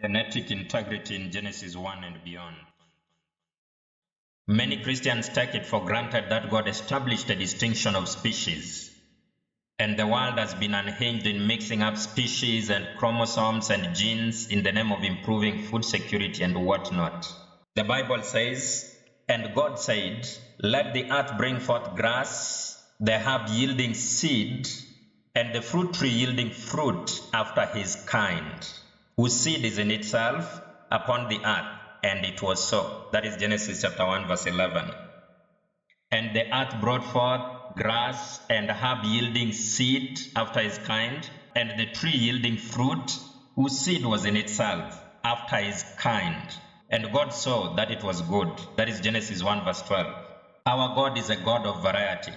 Genetic integrity in Genesis 1 and beyond. Many Christians take it for granted that God established a distinction of species, and the world has been unhinged in mixing up species and chromosomes and genes in the name of improving food security and whatnot. The Bible says, "And God said, let the earth bring forth grass, the herb yielding seed, and the fruit tree yielding fruit after his kind, whose seed is in itself upon the earth." And it was so. That is Genesis chapter 1 verse 11. And the earth brought forth grass and herb yielding seed after his kind, and the tree yielding fruit, whose seed was in itself after his kind. And God saw that it was good. That is Genesis 1 verse 12. Our God is a God of variety.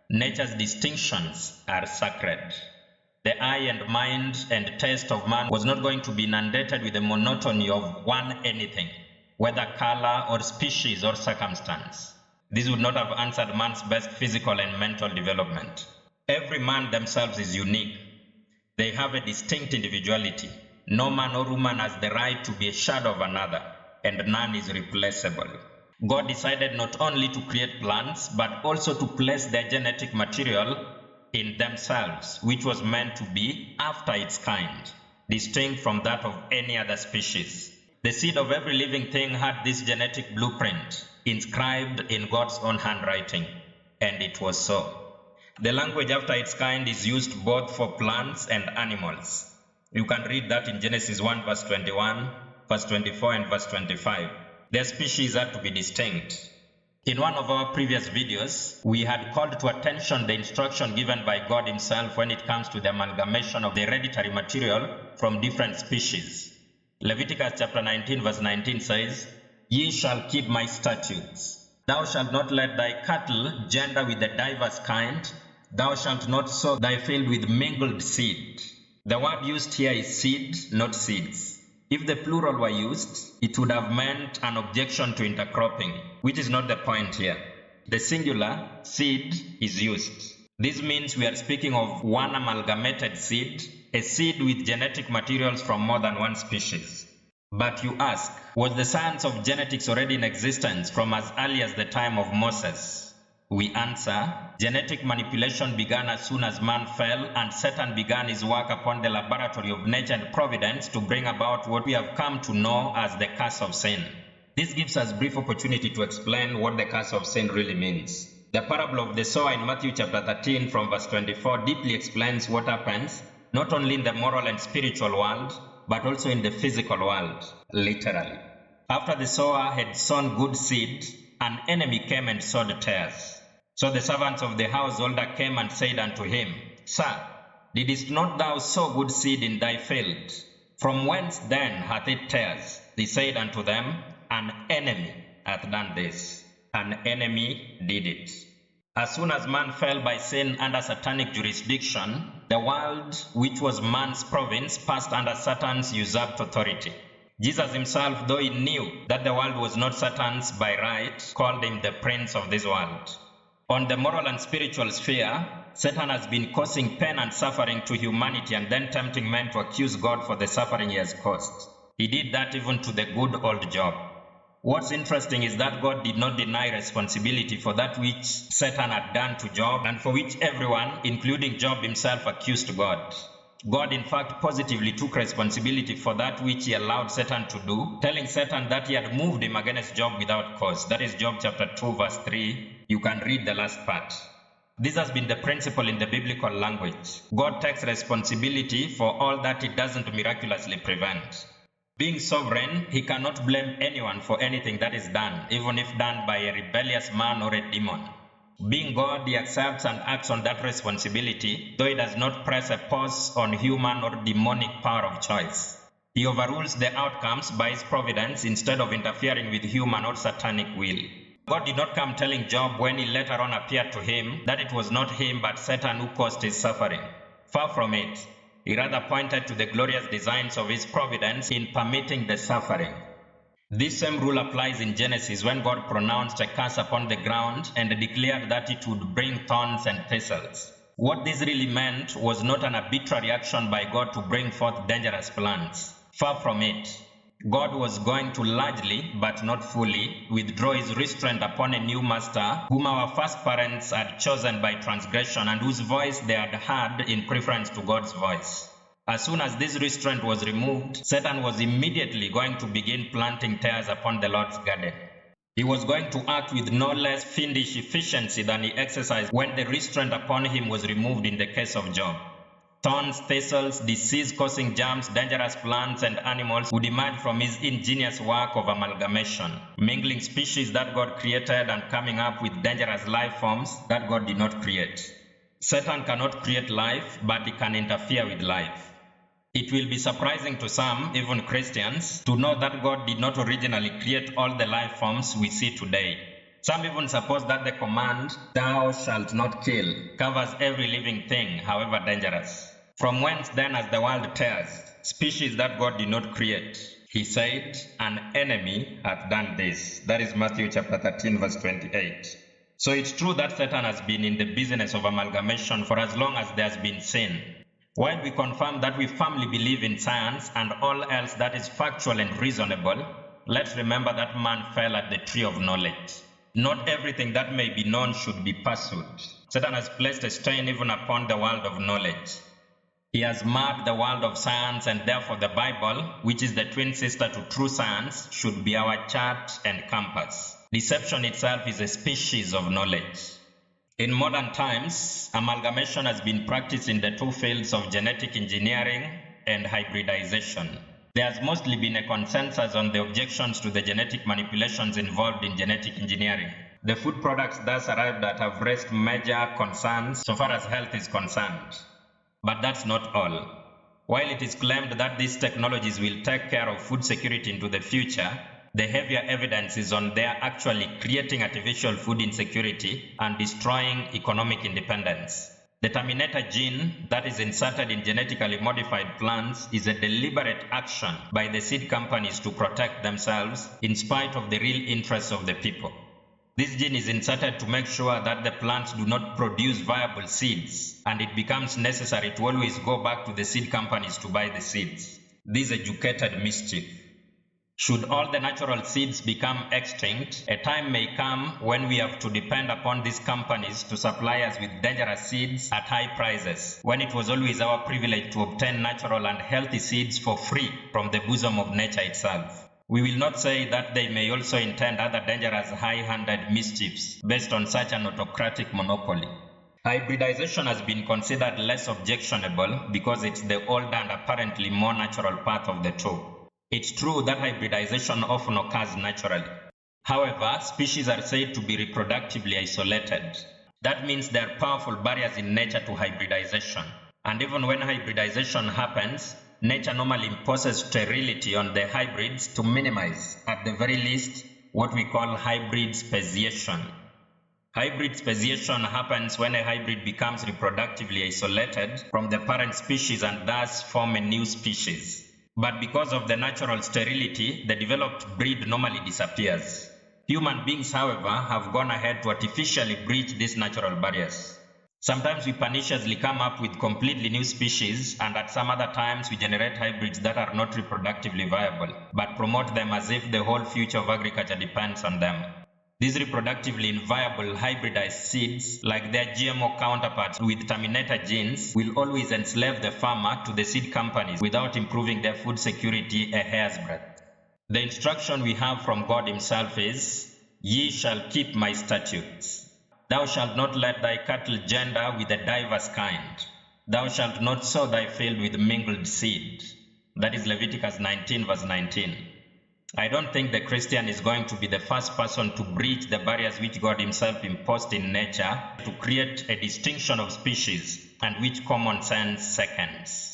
Nature's distinctions are sacred. The eye and mind and taste of man was not going to be inundated with the monotony of one anything, whether color or species or circumstance. This would not have answered man's best physical and mental development. Every man themselves is unique. They have a distinct individuality. No man or woman has the right to be a shadow of another, and none is replaceable. God decided not only to create plants, but also to place their genetic material in themselves, which was meant to be after its kind, distinct from that of any other species. The seed of every living thing had this genetic blueprint inscribed in God's own handwriting, and it was so. The language after its kind is used both for plants and animals. You can read that in Genesis 1 verse 21, verse 24 and verse 25. Their species are to be distinct. In one of our previous videos, we had called to attention the instruction given by God himself when it comes to the amalgamation of the hereditary material from different species. Leviticus chapter 19 verse 19 says, "Ye shall keep my statutes. Thou shalt not let thy cattle gender with the diverse kind. Thou shalt not sow thy field with mingled seed." The word used here is seed, not seeds. If the plural were used, it would have meant an objection to intercropping, which is not the point here. The singular, seed, is used. This means we are speaking of one amalgamated seed, a seed with genetic materials from more than one species. But you ask, was the science of genetics already in existence from as early as the time of Moses? We answer, genetic manipulation began as soon as man fell, and Satan began his work upon the laboratory of nature and providence to bring about what we have come to know as the curse of sin. This gives us brief opportunity to explain what the curse of sin really means. The parable of the sower in Matthew chapter 13 from verse 24 deeply explains what happens not only in the moral and spiritual world, but also in the physical world, literally. After the sower had sown good seed, an enemy came and sowed tares. So the servants of the householder came and said unto him, "Sir, didst not thou sow good seed in thy field? From whence then hath it tares?" He said unto them, "An enemy hath done this." An enemy did it. As soon as man fell by sin under satanic jurisdiction, the world, which was man's province, passed under Satan's usurped authority. Jesus himself, though he knew that the world was not Satan's by right, called him the prince of this world. On the moral and spiritual sphere, Satan has been causing pain and suffering to humanity and then tempting men to accuse God for the suffering he has caused. He did that even to the good old Job. What's interesting is that God did not deny responsibility for that which Satan had done to Job and for which everyone, including Job himself, accused God. God, in fact, positively took responsibility for that which he allowed Satan to do, telling Satan that he had moved him against Job without cause. That is Job chapter 2 verse 3. You can read the last part. This has been the principle in the biblical language. God takes responsibility for all that he doesn't miraculously prevent. Being sovereign, he cannot blame anyone for anything that is done, even if done by a rebellious man or a demon. Being God, he accepts and acts on that responsibility, though he does not press a pause on human or demonic power of choice. He overrules the outcomes by his providence instead of interfering with human or satanic will. God did not come telling Job when he later on appeared to him that it was not him but Satan who caused his suffering. Far from it. He rather pointed to the glorious designs of his providence in permitting the suffering. This same rule applies in Genesis when God pronounced a curse upon the ground and declared that it would bring thorns and thistles. What this really meant was not an arbitrary action by God to bring forth dangerous plants. Far from it. God was going to largely, but not fully, withdraw his restraint upon a new master whom our first parents had chosen by transgression and whose voice they had heard in preference to God's voice. As soon as this restraint was removed, Satan was immediately going to begin planting tares upon the Lord's garden. He was going to act with no less fiendish efficiency than he exercised when the restraint upon him was removed in the case of Job. Thorns, thistles, disease-causing germs, dangerous plants and animals would emerge from his ingenious work of amalgamation, mingling species that God created and coming up with dangerous life forms that God did not create. Satan cannot create life, but he can interfere with life. It will be surprising to some, even Christians, to know that God did not originally create all the life forms we see today. Some even suppose that the command, "Thou shalt not kill," covers every living thing, however dangerous. From whence then has the world tares, species that God did not create? He said, "An enemy hath done this." That is Matthew chapter 13, verse 28. So it's true that Satan has been in the business of amalgamation for as long as there has been sin. While we confirm that we firmly believe in science and all else that is factual and reasonable, let's remember that man fell at the tree of knowledge. Not everything that may be known should be pursued. Satan has placed a strain even upon the world of knowledge. He has marred the world of science, and therefore the Bible, which is the twin sister to true science, should be our chart and compass. Deception itself is a species of knowledge. In modern times, amalgamation has been practiced in the two fields of genetic engineering and hybridization. There has mostly been a consensus on the objections to the genetic manipulations involved in genetic engineering. The food products thus arrived at have raised major concerns so far as health is concerned. But that's not all. While it is claimed that these technologies will take care of food security into the future, the heavier evidence is on their actually creating artificial food insecurity and destroying economic independence. The terminator gene that is inserted in genetically modified plants is a deliberate action by the seed companies to protect themselves in spite of the real interests of the people. This gene is inserted to make sure that the plants do not produce viable seeds, and it becomes necessary to always go back to the seed companies to buy the seeds. This educated mischief. Should all the natural seeds become extinct, a time may come when we have to depend upon these companies to supply us with dangerous seeds at high prices, when it was always our privilege to obtain natural and healthy seeds for free from the bosom of nature itself. We will not say that they may also intend other dangerous high-handed mischiefs based on such an autocratic monopoly. Hybridization has been considered less objectionable because it's the older and apparently more natural path of the two. It's true that hybridization often occurs naturally. However, species are said to be reproductively isolated. That means there are powerful barriers in nature to hybridization. And even when hybridization happens, nature normally imposes sterility on the hybrids to minimize, at the very least, what we call hybrid speciation. Hybrid speciation happens when a hybrid becomes reproductively isolated from the parent species and thus form a new species. But because of the natural sterility, the developed breed normally disappears. Human beings, however, have gone ahead to artificially breach these natural barriers. Sometimes we perniciously come up with completely new species, and at some other times we generate hybrids that are not reproductively viable, but promote them as if the whole future of agriculture depends on them. These reproductively inviable hybridized seeds, like their GMO counterparts with terminator genes, will always enslave the farmer to the seed companies without improving their food security a hair's breadth. The instruction we have from God himself is, "Ye shall keep my statutes. Thou shalt not let thy cattle gender with a diverse kind. Thou shalt not sow thy field with mingled seed." That is Leviticus 19 verse 19. I don't think the Christian is going to be the first person to breach the barriers which God himself imposed in nature to create a distinction of species and which common sense seconds.